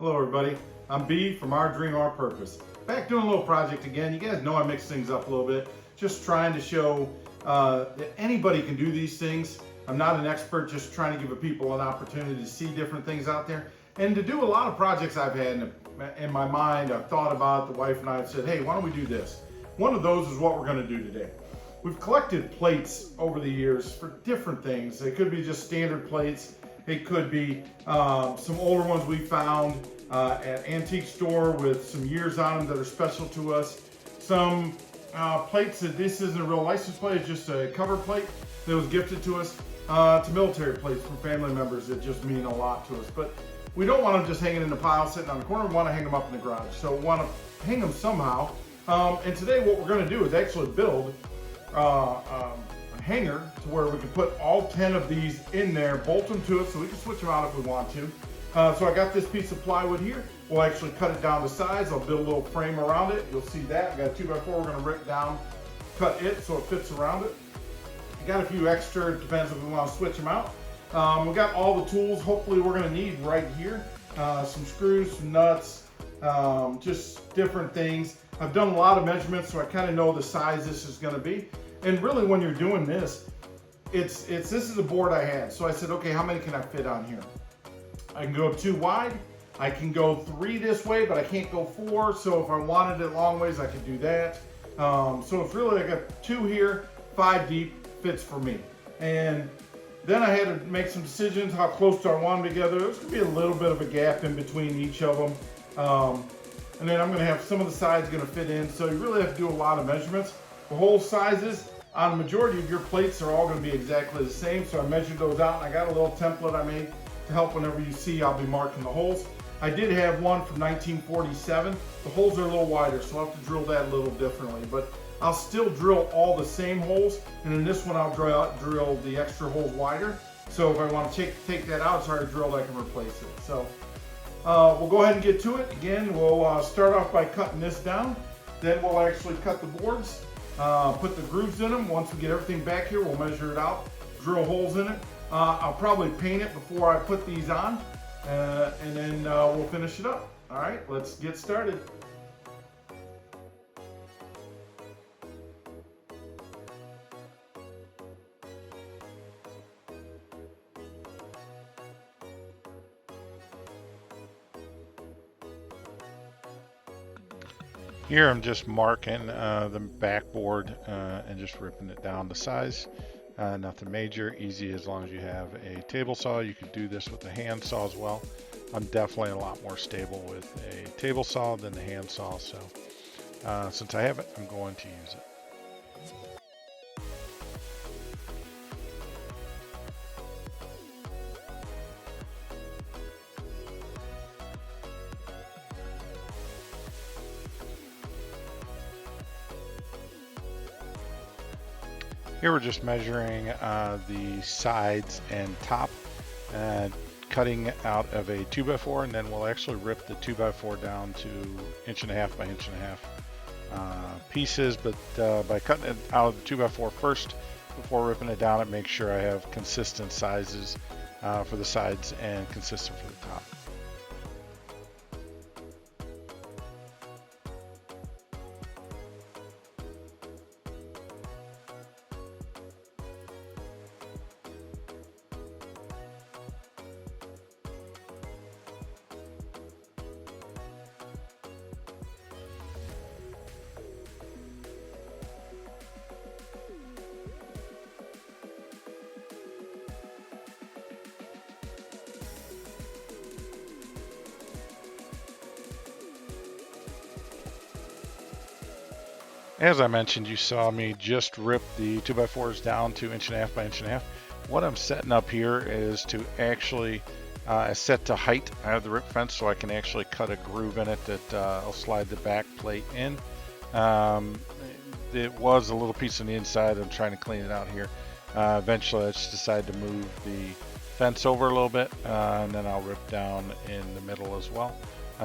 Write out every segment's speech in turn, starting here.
Hello everybody, I'm B from Our Dream, Our Purpose. Back doing a little project again. You guys know I mix things up a little bit. Just trying to show that anybody can do these things. I'm not an expert, just trying to give people an opportunity to see different things out there. And to do a lot of projects I've had in my mind, I've thought about it, the wife and I have said, hey, why don't we do this? One of those is what we're gonna do today. We've collected plates over the years for different things. They could be just standard plates. It could be some older ones we found at antique store with some years on them that are special to us. Some plates that this isn't a real license plate, it's just a cover plate that was gifted to us. To military plates from family members that just mean a lot to us. But we don't want them just hanging in the pile, sitting on the corner. We want to hang them up in the garage. So we want to hang them somehow. And today what we're going to do is actually build a hanger to where we can put all 10 of these in there, bolt them to it so we can switch them out if we want to. So I got this piece of plywood here. We'll actually cut it down to size. I'll build a little frame around it. You'll see that. I got a 2x4 we're going to rip down, cut it so it fits around it. I got a few extra, it depends if we want to switch them out. We got all the tools hopefully we're going to need right here. Some screws, some nuts, just different things. I've done a lot of measurements, so I kind of know the size this is going to be. And really when you're doing this, this is a board I had. So I said, okay, how many can I fit on here? I can go 2 wide. I can go 3 this way, but I can't go 4. So if I wanted it long ways, I could do that. So it's really, I got 2 here, 5 deep, fits for me. And then I had to make some decisions, how close do I want them together. There's gonna be a little bit of a gap in between each of them. And then I'm gonna have some of the sides gonna fit in. So you really have to do a lot of measurements. The hole sizes on the majority of your plates are all gonna be exactly the same. So I measured those out and I got a little template I made to help whenever you see, I'll be marking the holes. I did have one from 1947. The holes are a little wider, so I'll have to drill that a little differently. But I'll still drill all the same holes, and in this one I'll drill the extra holes wider. So if I want to take that out, it's hard to drill, I can replace it. So we'll go ahead and get to it. Again, we'll start off by cutting this down. Then we'll actually cut the boards, put the grooves in them. Once we get everything back here, we'll measure it out, drill holes in it. I'll probably paint it before I put these on, and then we'll finish it up. All right, let's get started. Here I'm just marking the backboard and just ripping it down to size. Nothing major, easy as long as you have a table saw. You could do this with a hand saw as well. I'm definitely a lot more stable with a table saw than the hand saw, so since I have it, I'm going to use it. Here we're just measuring the sides and top, cutting out of a 2x4, and then we'll actually rip the 2x4 down to 1.5 by 1.5 pieces. But by cutting it out of the 2x4 first, before ripping it down, it makes sure I have consistent sizes for the sides and consistent for the top. As I mentioned, you saw me just rip the 2x4s down to 1.5 by 1.5. What I'm setting up here is to actually set to height. I have the rip fence so I can actually cut a groove in it that I'll slide the back plate in. It was a little piece on the inside. I'm trying to clean it out here. Eventually I just decided to move the fence over a little bit and then I'll rip down in the middle as well,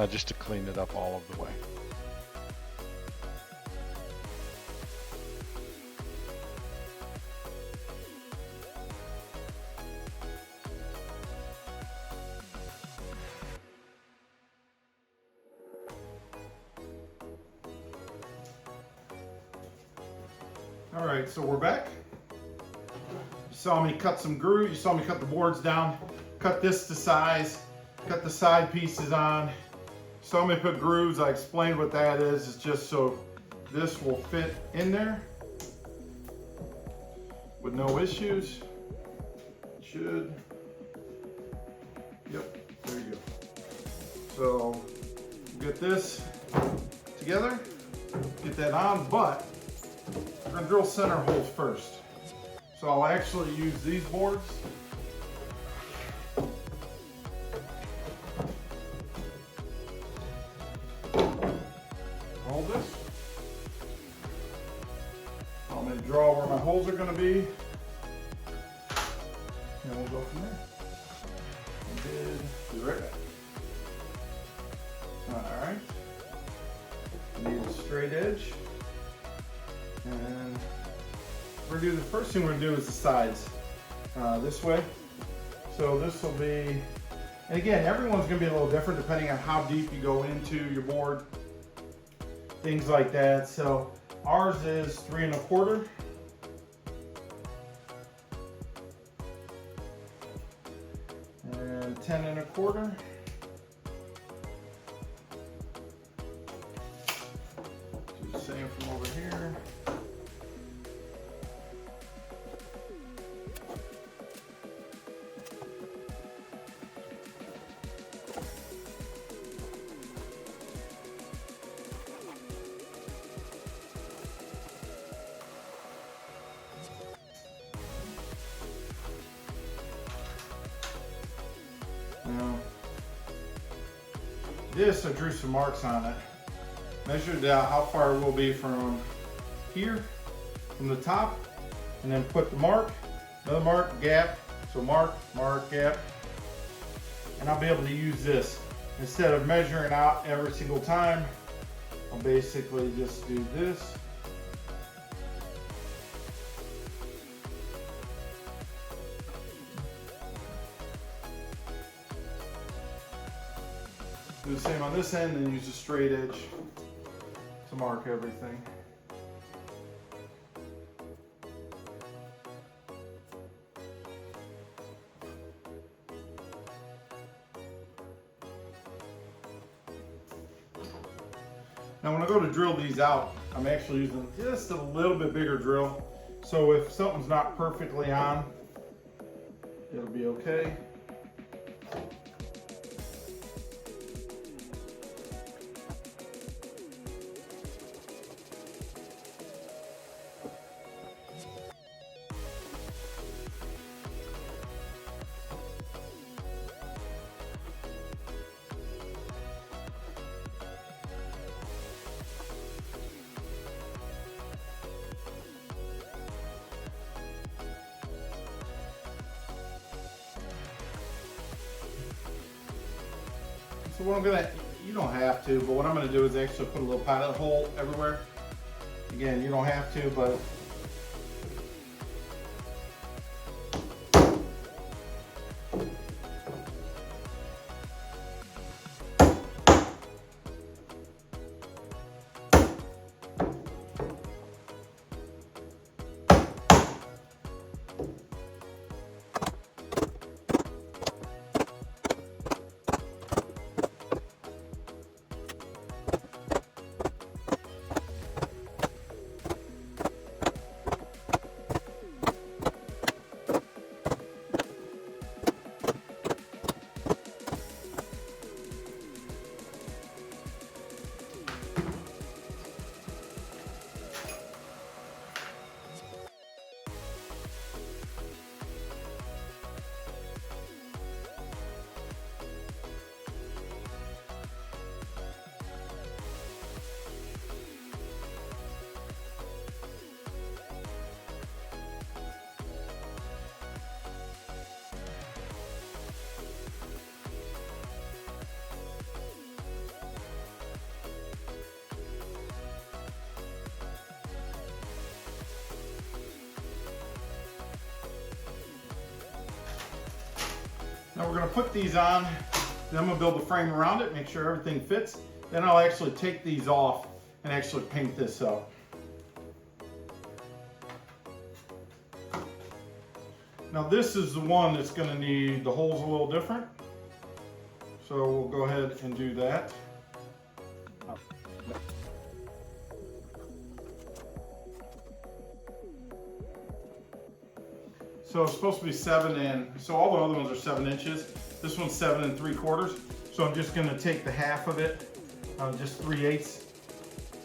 just to clean it up all of the way. All right, so we're back. You saw me cut some grooves. You saw me cut the boards down, cut this to size, cut the side pieces on. You saw me put grooves. I explained what that is. It's just so this will fit in there with no issues. Should. Yep, there you go. So get this together, get that on, but we're gonna drill center holes first. So I'll actually use these boards. Hold this. I'm gonna draw where my holes are gonna be. And we'll go from there. Be right back. Alright. Need a straight edge. And we're gonna do the first thing we're gonna do is the sides. This way. So this will be, and again, everyone's gonna be a little different depending on how deep you go into your board. Things like that. So ours is 3 1/4. And 10 1/4. Do the same from over here. Now, this I drew some marks on it. Measured out how far it will be from here, from the top, and then put the mark, another mark, gap. So mark, mark, gap. And I'll be able to use this. Instead of measuring out every single time, I'll basically just do this. Do the same on this end and use a straight edge to mark everything. Now when I go to drill these out, I'm actually using just a little bit bigger drill. So if something's not perfectly on, it'll be okay. So what I'm gonna, you don't have to, but what I'm gonna do is actually put a little pilot hole everywhere. Again, you don't have to, but now we're going to put these on, then I'm going to build the frame around it, make sure everything fits. Then I'll actually take these off and actually paint this up. Now this is the one that's going to need the holes a little different. So we'll go ahead and do that. So it's supposed to be 7 and, so all the other ones are 7 inches. This one's 7 3/4. So I'm just going to take the half of it, just 3/8,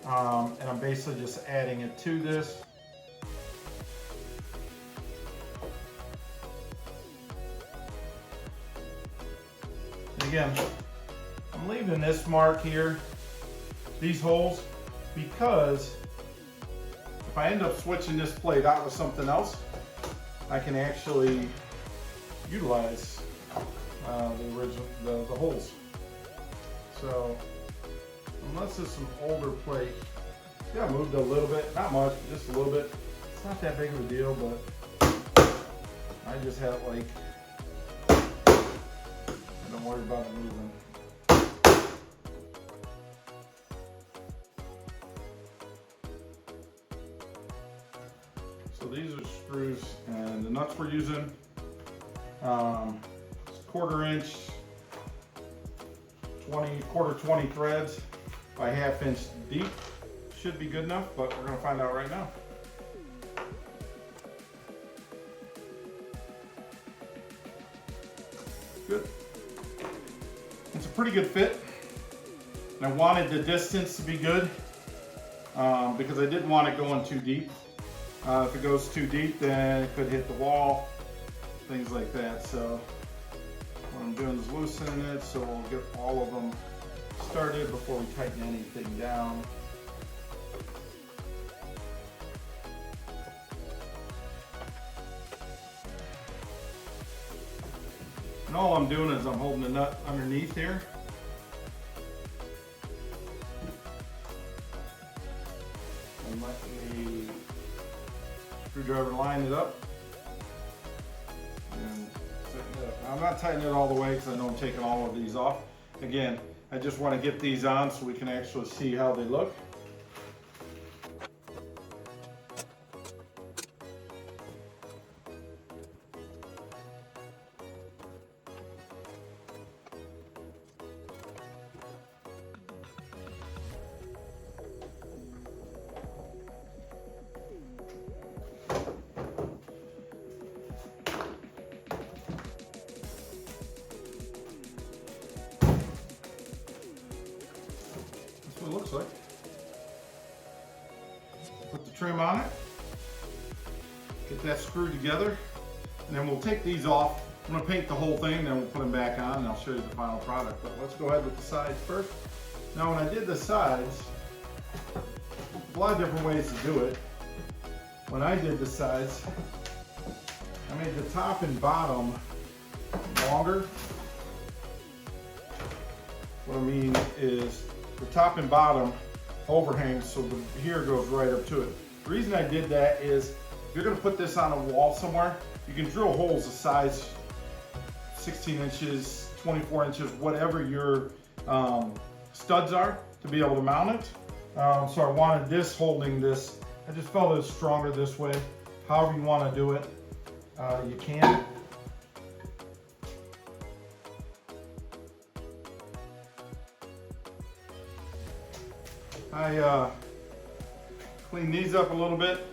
and I'm basically just adding it to this. And again, I'm leaving this mark here, these holes, because if I end up switching this plate out with something else, I can actually utilize the original, the holes. So unless it's some older plate, yeah, I moved a little bit, not much, but just a little bit. It's not that big of a deal, but I just have it like, don't worry about it moving. So these are screws, and the nuts we're using, it's 1/4 inch, 20 threads by 1/2 inch deep. Should be good enough, but we're going to find out right now. Good. It's a pretty good fit. And I wanted the distance to be good because I didn't want it going too deep. If it goes too deep, then it could hit the wall, things like that. So what I'm doing is loosening it so we'll get all of them started before we tighten anything down. And all I'm doing is I'm holding the nut underneath here. And let the screwdriver line it up. And tighten it up. Now, I'm not tightening it all the way because I know I'm taking all of these off. Again, I just want to get these on so we can actually see how they look. That's what it looks like. Put the trim on it, get that screwed together, and then we'll take these off. I'm going to paint the whole thing, then we'll put them back on and I'll show you the final product. But let's go ahead with the sides first. Now when I did the sides, a lot of different ways to do it. When I did the sides, I made the top and bottom longer. What I mean is the top and bottom overhangs so the here goes right up to it. The reason I did that is if you're going to put this on a wall somewhere, you can drill holes the size 16 inches, 24 inches, whatever your studs are to be able to mount it. So I wanted this holding this. I just felt it was stronger this way. However you want to do it, you can. I cleaned these up a little bit,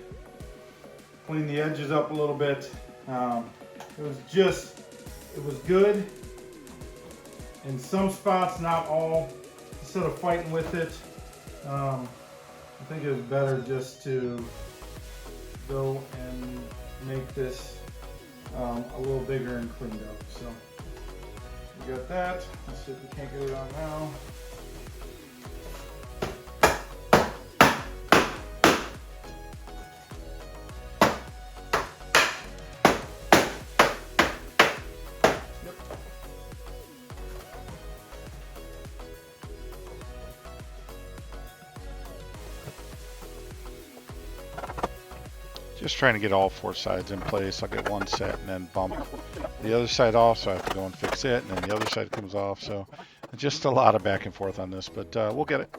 cleaned the edges up a little bit. It was good in some spots, not all. Instead of fighting with it, I think it was better just to go and make this a little bigger and cleaned up. So we got that. Let's see if we can't get it on now. Just trying to get all 4 sides in place. I'll get one set and then bump the other side off, so I have to go and fix it, and then the other side comes off. So just a lot of back and forth on this, but we'll get it.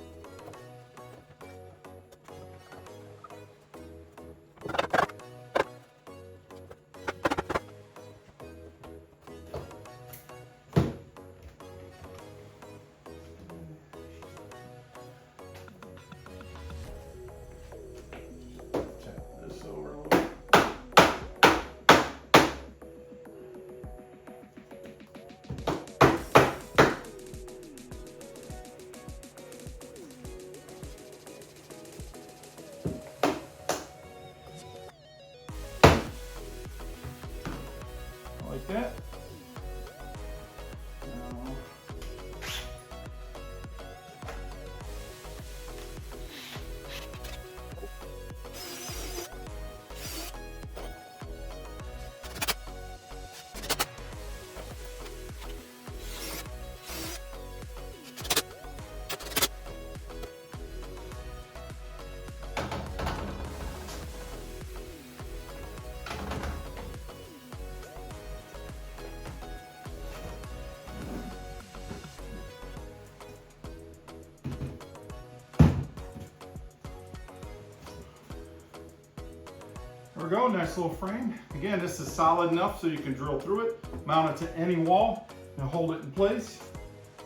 we go, nice little frame. Again, this is solid enough so you can drill through it, mount it to any wall, and hold it in place.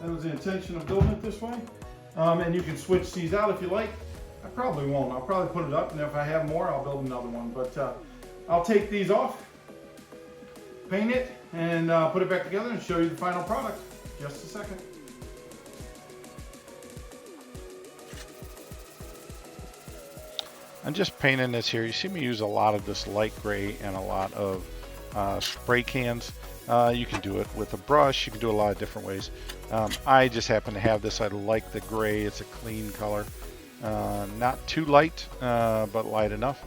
That was the intention of building it this way. And you can switch these out if you like. I probably won't. I'll probably put it up, and if I have more, I'll build another one. But I'll take these off, paint it, and put it back together and show you the final product. Just a second. I'm just painting this here. You see me use a lot of this light gray and a lot of spray cans. You can do it with a brush. You can do a lot of different ways. I just happen to have this. I like the gray. It's a clean color. Not too light, but light enough.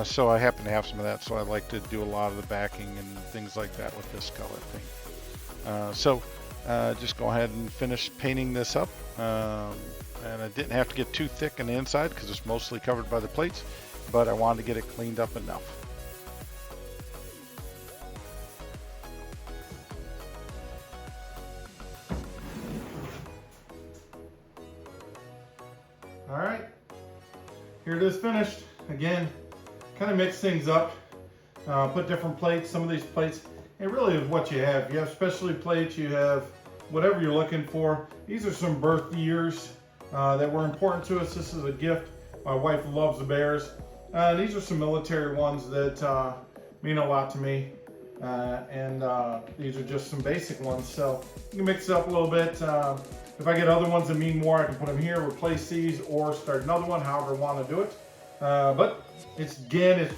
So I happen to have some of that. So I like to do a lot of the backing and things like that with this color paint. Just go ahead and finish painting this up. And I didn't have to get too thick on the inside because it's mostly covered by the plates, but I wanted to get it cleaned up enough. All right, here it is finished. Again, kind of mix things up, put different plates. Some of these plates, it really is what you have. You have specialty plates, you have whatever you're looking for. These are some birth years that were important to us. This is a gift. My wife loves the Bears. These are some military ones that mean a lot to me. These are just some basic ones. So you can mix it up a little bit. If I get other ones that mean more, I can put them here, replace these, or start another one, however I want to do it. But it's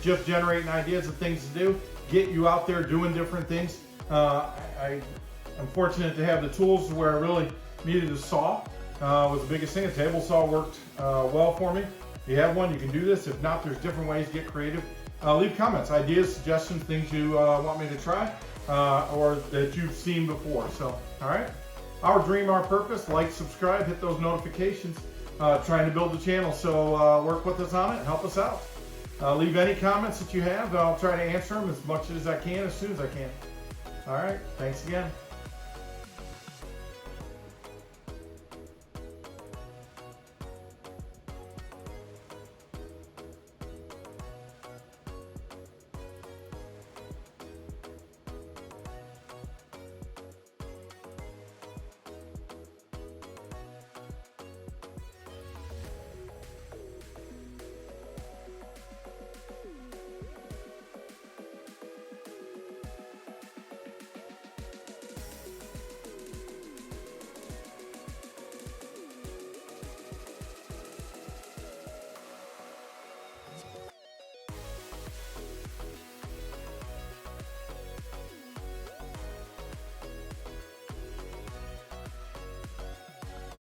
just generating ideas of things to do, get you out there doing different things. I'm fortunate to have the tools where I really needed a saw. Was the biggest thing. A table saw worked well for me. If you have one, you can do this. If not, there's different ways to get creative. Leave comments, ideas, suggestions, things you want me to try or that you've seen before. So, all right. Our dream, our purpose. Like, subscribe, hit those notifications. Trying to build the channel. So work with us on it. Help us out. Leave any comments that you have. I'll try to answer them as much as I can, as soon as I can. All right. Thanks again.